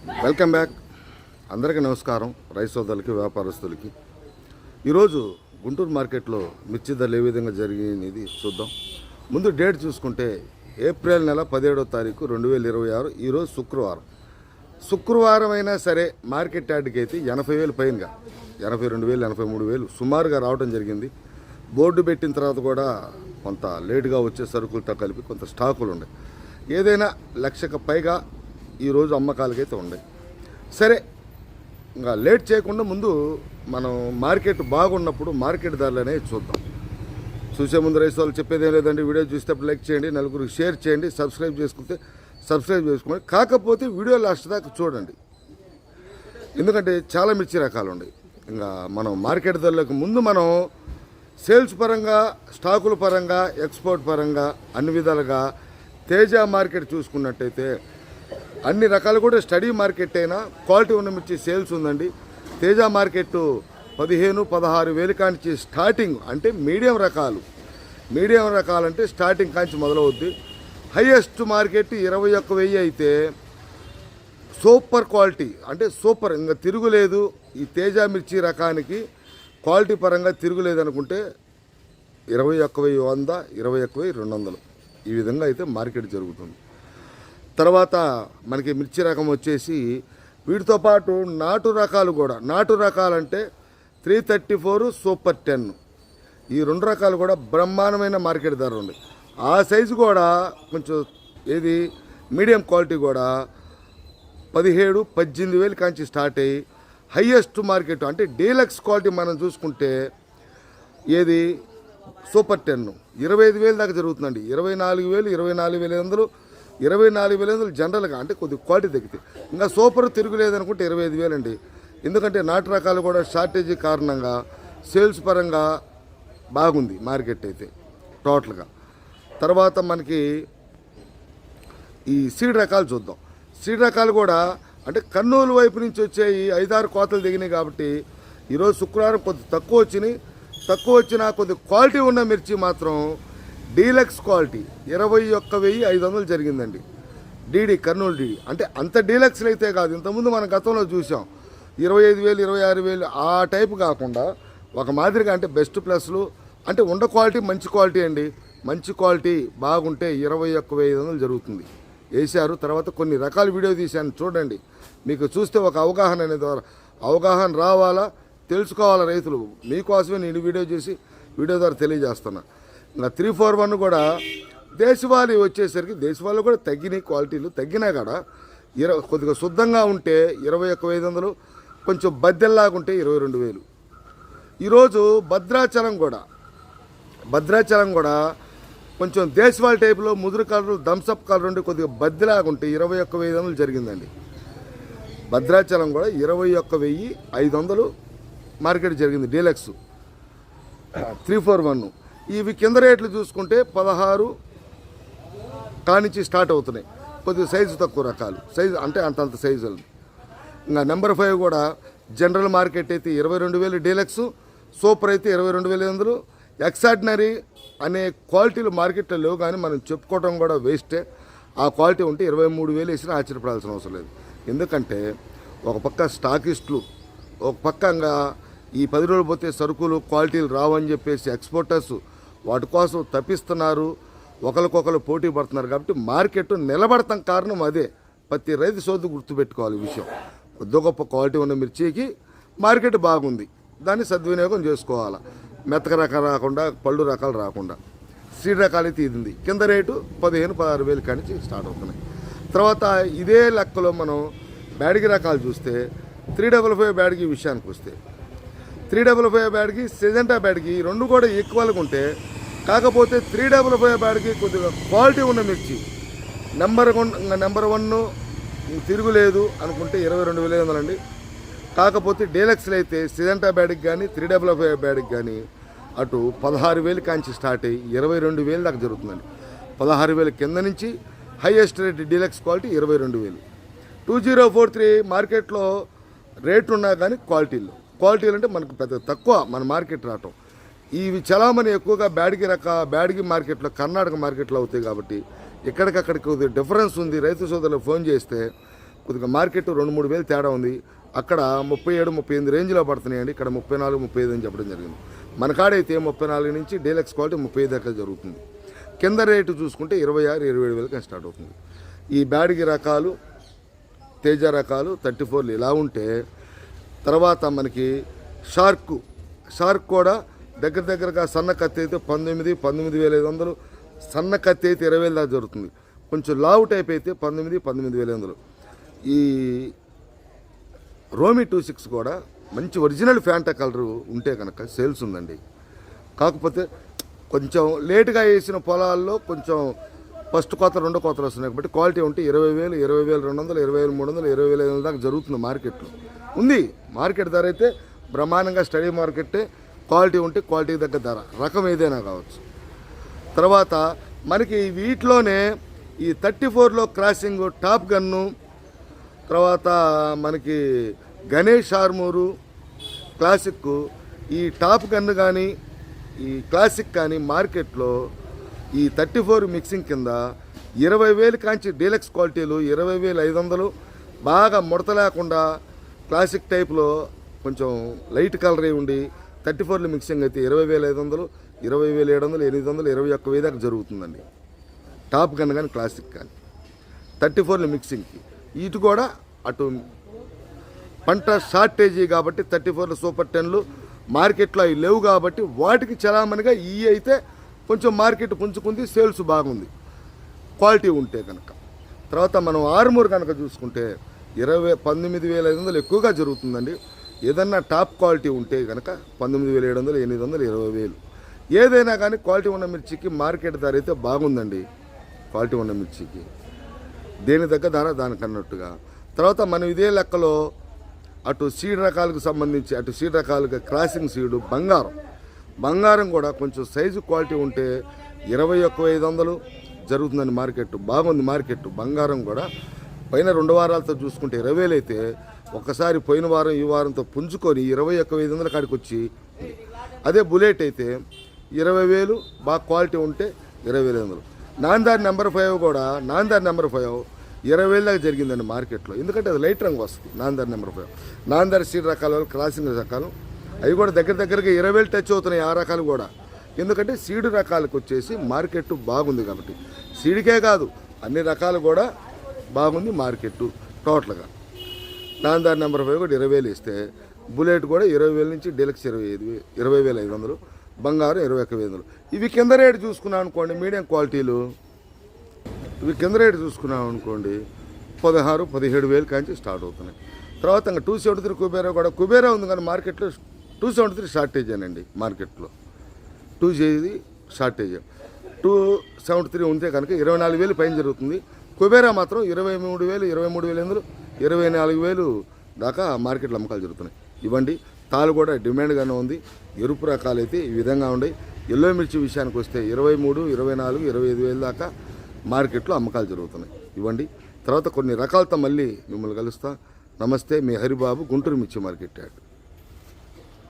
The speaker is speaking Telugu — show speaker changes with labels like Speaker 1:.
Speaker 1: Welcome back. అందరికీ నమస్కారం. రైతు సోదరులకి, వ్యాపారస్తులకి. ఈరోజు గుంటూరు మార్కెట్లో మిర్చి ధరలు ఏ విధంగా జరిగినది చూద్దాం. ముందు డేట్ చూసుకుంటే ఏప్రిల్ నెల 17వ తారీఖు 2026. ఈరోజు శుక్రవారం అయినా సరే మార్కెట్ యార్డ్కి అయితే 80,000 పైనగా 82,000 83,000 సుమారుగా రావడం జరిగింది. బోర్డు పెట్టిన తర్వాత కూడా కొంత లేటుగా వచ్చే సరుకులతో కలిపి కొంత స్టాకులు ఉన్నాయి. ఏదైనా లక్షకు పైగా ఈరోజు అమ్మకాలకైతే ఉన్నాయి. సరే, ఇంకా లేట్ చేయకుండా ముందు మనం మార్కెట్ బాగున్నప్పుడు మార్కెట్ ధరలు అనేవి చూద్దాం. చూసే ముందు రైతు వాళ్ళు చెప్పేది ఏం లేదండి, వీడియో చూసేటప్పుడు లైక్ చేయండి, నలుగురికి షేర్ చేయండి, సబ్స్క్రైబ్ చేసుకోండి. కాకపోతే వీడియో లాస్ట్ దాకా చూడండి, ఎందుకంటే చాలా మిర్చి రకాలు ఉన్నాయి. ఇంకా మనం మార్కెట్ ధరలకు ముందు మనం సేల్స్ పరంగా, స్టాకుల పరంగా, ఎక్స్పోర్ట్ పరంగా అన్ని విధాలుగా తేజ మార్కెట్ చూసుకున్నట్టయితే అన్ని రకాలు కూడా స్టడీ మార్కెట్ అయినా క్వాలిటీ ఉన్న మిర్చి సేల్స్ ఉందండి. తేజ మార్కెట్ 15-16 కాంచి స్టార్టింగ్, అంటే మీడియం రకాలు అంటే స్టార్టింగ్ కాంచి మొదలవుద్ది. హైయెస్ట్ మార్కెట్ 21,000 అయితే సూపర్ క్వాలిటీ, అంటే సూపర్, ఇంకా తిరుగులేదు. ఈ తేజ మిర్చి రకానికి క్వాలిటీ పరంగా తిరుగులేదు అనుకుంటే 21,100, 21,200 ఈ విధంగా అయితే మార్కెట్ జరుగుతుంది. తర్వాత మనకి మిర్చి రకం వచ్చేసి వీటితో పాటు నాటు రకాలంటే 334 సూపర్ 10, ఈ రెండు రకాలు కూడా బ్రహ్మాండమైన మార్కెట్ ధర ఉంది. ఆ సైజు కూడా కొంచెం ఏది మీడియం క్వాలిటీ కూడా 17-18,000 కాంచి స్టార్ట్ అయ్యి హైయెస్ట్ మార్కెట్ అంటే డీలక్స్ క్వాలిటీ మనం చూసుకుంటే ఏది సూపర్ 10 25,000 దాకా జరుగుతుందండి. 24,000, 24,500, 24,500 జనరల్గా, అంటే కొద్ది క్వాలిటీ తగ్గితే. ఇంకా సూపర్ తిరుగులేదనుకుంటే 25,000 అండి. ఎందుకంటే నాటు రకాలు కూడా షార్టేజీ కారణంగా సేల్స్ పరంగా బాగుంది మార్కెట్ అయితే టోటల్గా. తర్వాత మనకి ఈ సీడ్ రకాలు చూద్దాం. సీడ్ రకాలు కూడా అంటే కర్నూలు వైపు నుంచి వచ్చే ఈ 5-6 కోతలు దిగినాయి కాబట్టి ఈరోజు శుక్రవారం కొద్ది తక్కువ వచ్చినా కొద్ది క్వాలిటీ ఉన్న మిర్చి మాత్రం డీలక్స్ క్వాలిటీ 21,500 జరిగిందండి. కర్నూలు డీడీ అంటే అంత డీలక్స్లు అయితే కాదు. ఇంతకుముందు మనం గతంలో చూసాం 25,000, 26,000 ఆ టైపు కాకుండా ఒక మాదిరిగా, అంటే బెస్ట్ ప్లస్లు, అంటే ఉండ క్వాలిటీ మంచి క్వాలిటీ అండి. మంచి క్వాలిటీ బాగుంటే 21,500 జరుగుతుంది వేశారు. తర్వాత కొన్ని రకాల వీడియో తీశాను చూడండి, మీకు చూస్తే ఒక అవగాహన రావాలా, తెలుసుకోవాలా రైతులు. మీకోసమే నేను వీడియో ద్వారా తెలియజేస్తున్నా. ఇంకా 341 కూడా దేశవాళీ వచ్చేసరికి దేశవాళీ కూడా తగ్గినాయి, క్వాలిటీలు తగ్గినా కూడా కొద్దిగా శుద్ధంగా ఉంటే 21,500, కొంచెం బద్దెల్లాగా ఉంటే 22,000. ఈరోజు భద్రాచలం కూడా కొంచెం దేశవాళీ టైపులో ముదురు కలర్, థమ్సప్ కలర్ ఉండి కొద్దిగా బద్దెలాగా ఉంటే 21,500 జరిగిందండి. భద్రాచలం కూడా 21,500 మార్కెట్ జరిగింది డీలక్స్ 341. ఇవి కింద రేట్లు చూసుకుంటే 16 కానించి స్టార్ట్ అవుతున్నాయి. కొద్దిగా సైజు తక్కువ రకాలు, అంటే అంతంత సైజులు. ఇంకా నెంబర్ 5 కూడా జనరల్ మార్కెట్ అయితే 22,000 డీలక్స్, సూపర్ అయితే 22,500. ఎక్సార్డినరీ అనే క్వాలిటీలు మార్కెట్లో లేవు, కానీ మనం చెప్పుకోవడం కూడా వేస్టే. ఆ క్వాలిటీ ఉంటే 23,000 వేసినా ఆశ్చర్యపడాల్సిన అవసరం లేదు. ఎందుకంటే ఒక పక్క స్టాకిస్టులు, ఒక పక్కంగా ఈ 10 రోజులు పోతే సరుకులు క్వాలిటీలు రావని చెప్పేసి ఎక్స్పోర్టర్స్ వాటి కోసం తప్పిస్తున్నారు, ఒకరికొకరు పోటీ పడుతున్నారు. కాబట్టి మార్కెట్ నిలబడతాం కారణం అదే. ప్రతి రైతు సోదరు గుర్తుపెట్టుకోవాలి ఈ విషయం. కొద్ది గొప్ప క్వాలిటీ ఉన్న మిర్చికి మార్కెట్ బాగుంది, దాన్ని సద్వినియోగం చేసుకోవాలి. మెత్తక రకాలు రాకుండా, పళ్ళు రకాలు రాకుండా. సీడ్ రకాలు అయితే ఇది కింద రేటు 15-16,000 కానించి స్టార్ట్ అవుతున్నాయి. తర్వాత ఇదే లెక్కలో మనం బ్యాడ్గి రకాలు చూస్తే 355 బ్యాడ్గి విషయానికి వస్తే 355 బ్యాడ్గి, సెజెంటా బ్యాడ్గి రెండు కూడా ఈక్వల్గా ఉంటే, కాకపోతే 355 బ్యాడ్గి కొద్దిగా క్వాలిటీ ఉన్న మిర్చి నెంబర్ 1 తిరుగులేదు అనుకుంటే 22,500 అండి. కాకపోతే డీలక్స్లు అయితే సెజెంటా బ్యాడ్కి కానీ 355 బ్యాడ్కి కానీ అటు 16,000 కాంచి స్టార్ట్ అయ్యి 22,000 దాకా జరుగుతుందండి. 16,000 కింద నుంచి హైయెస్ట్ రేట్ డీలక్స్ క్వాలిటీ 22,000. 2043 మార్కెట్లో రేట్లు ఉన్నా కానీ క్వాలిటీలు అంటే మనకు పెద్ద తక్కువ మన మార్కెట్ రావటం. ఇవి చలామణి ఎక్కువగా బ్యాడ్గి మార్కెట్లో, కర్ణాటక మార్కెట్లో అవుతాయి. కాబట్టి ఎక్కడికక్కడికి డిఫరెన్స్ ఉంది. రైతు సోదరులు ఫోన్ చేస్తే కొద్దిగా మార్కెట్ 2-3 వేలు తేడా ఉంది. అక్కడ 37-38 రేంజ్లో పడుతున్నాయండి. ఇక్కడ 34-35 అని చెప్పడం జరిగింది. మన కాడైతే 34 నుంచి డీలక్స్ క్వాలిటీ 35 దాకా జరుగుతుంది. కింద రేటు చూసుకుంటే 26-27 వేలకి స్టార్ట్ అవుతుంది. ఈ బ్యాడ్గి రకాలు, తేజ రకాలు 34 ఇలా ఉంటే, తర్వాత మనకి షార్క్ కూడా దగ్గరగా సన్న కత్తి అయితే 19,500, సన్న కత్తి అయితే 20,000 దాకా జరుగుతుంది. కొంచెం లావు టైప్ అయితే 19,500. ఈ రోమి 26 కూడా మంచి ఒరిజినల్ ఫ్యాంటా కలర్ ఉంటే కనుక సేల్స్ ఉందండి. కాకపోతే కొంచెం లేటుగా వేసిన పొలాల్లో కొంచెం ఫస్ట్ కోత 2 కోతలు వస్తున్నాయి కాబట్టి క్వాలిటీ ఉంటే 20,000, 20,200, 20,300, 20,500 దాకా జరుగుతుంది మార్కెట్లో. ఉంది మార్కెట్ ధర అయితే బ్రహ్మాండంగా స్టడీ మార్కెట్టే. క్వాలిటీ ఉంటే క్వాలిటీ తగ్గ ధర, రకం ఏదైనా కావచ్చు. తర్వాత మనకి వీటిలోనే ఈ 34లో క్రాసింగ్ టాప్ గన్ను, తర్వాత మనకి గణేష్ ఆర్మూరు క్లాసిక్, ఈ టాప్ గన్ కానీ ఈ క్లాసిక్ కానీ మార్కెట్లో ఈ 34 మిక్సింగ్ కింద 20,000 కాంచి డీలక్స్ క్వాలిటీలు 20,500, బాగా ముడత లేకుండా క్లాసిక్ టైప్లో కొంచెం లైట్ కలర్ ఉండి 34లో మిక్సింగ్ అయితే 20,500, 20,700, 800, 21,000 దాకా జరుగుతుందండి. టాప్ గన్ కానీ క్లాసిక్ కానీ 34లో మిక్సింగ్కి. ఇటు కూడా అటు పంట షార్టేజీ కాబట్టి 34లో సూపర్ 10లు మార్కెట్లో అవి లేవు కాబట్టి వాటికి చలామణిగా ఈ అయితే కొంచెం మార్కెట్ పుంజుకుంది, సేల్స్ బాగుంది క్వాలిటీ ఉంటే కనుక. తర్వాత మనం ఆర్మూర్ కనుక చూసుకుంటే 19,500 ఎక్కువగా జరుగుతుందండి. ఏదన్నా టాప్ క్వాలిటీ ఉంటే కనుక 19,700, 800, 20,000. ఏదైనా కానీ క్వాలిటీ ఉన్న మిర్చికి మార్కెట్ ధర అయితే బాగుందండి. క్వాలిటీ ఉన్న మిర్చికి దేని దగ్గర ధర దానికి అన్నట్టుగా. తర్వాత మనం ఇదే లెక్కలో అటు సీడ్ రకాలకు సంబంధించి అటు సీడ్ రకాలుగా క్రాసింగ్ సీడు బంగారం కూడా కొంచెం సైజు క్వాలిటీ ఉంటే 21,500 జరుగుతుందండి. మార్కెట్ బాగుంది. మార్కెట్ బంగారం కూడా పైన 2 వారాలతో చూసుకుంటే 20,000 అయితే ఒక్కసారి పోయిన వారం ఈ వారంతో పుంజుకొని 21,500 కాడికి వచ్చి, అదే బుల్లెట్ అయితే 20,000 బాగా క్వాలిటీ ఉంటే 20,500. నాందార్ నెంబర్ 5 కూడా నాందార్ నెంబర్ 5 20,000 దాకా జరిగిందండి మార్కెట్లో. ఎందుకంటే అది లైట్ రంగు వస్తుంది. నాందార్ నెంబర్ 5 నాందార్ సీడ్ రకాల క్రాసింగ్ రకాలు అవి కూడా దగ్గరగా 20,000 టచ్ అవుతున్నాయి. ఆ రకాలు కూడా ఎందుకంటే సీడు రకాలకు వచ్చేసి మార్కెట్ బాగుంది కాబట్టి, సీడ్కే కాదు అన్ని రకాలు కూడా బాగుంది మార్కెట్ టోటల్గా. నాందార్ నెంబర్ 5 కూడా 20,000 ఇస్తే బుల్లెట్ కూడా 20,000 నుంచి డీలక్స్ 20,500, బంగారం 21,500. ఇవి కింద రేటు చూసుకున్నాం అనుకోండి, మీడియం క్వాలిటీలు ఇవి కింద రేటు చూసుకున్నాం అనుకోండి 16-17 కాంచి స్టార్ట్ అవుతున్నాయి. తర్వాత ఇంకా 273 కుబేరా ఉంది కానీ మార్కెట్లో 273 షార్టేజ్ అనండి. మార్కెట్లో 2 షార్టేజ్ 273 ఉంటే కనుక 24,000 పైన జరుగుతుంది. కుబేరా మాత్రం 23,000, 23,500, 24,000 దాకా మార్కెట్లో అమ్మకాలు జరుగుతున్నాయి. ఇవ్వండి తాలు కూడా డిమాండ్గానే ఉంది. ఎరుపు రకాలు అయితే ఈ విధంగా ఉన్నాయి. ఎల్లో మిర్చి విషయానికి వస్తే 23, 24, 25,000 దాకా మార్కెట్లో అమ్మకాలు జరుగుతున్నాయి. ఇవ్వండి తర్వాత కొన్ని రకాలతో మళ్ళీ మిమ్మల్ని కలుస్తా. నమస్తే, మీ హరిబాబు, గుంటూరు మిర్చి మార్కెట్ యార్డ్.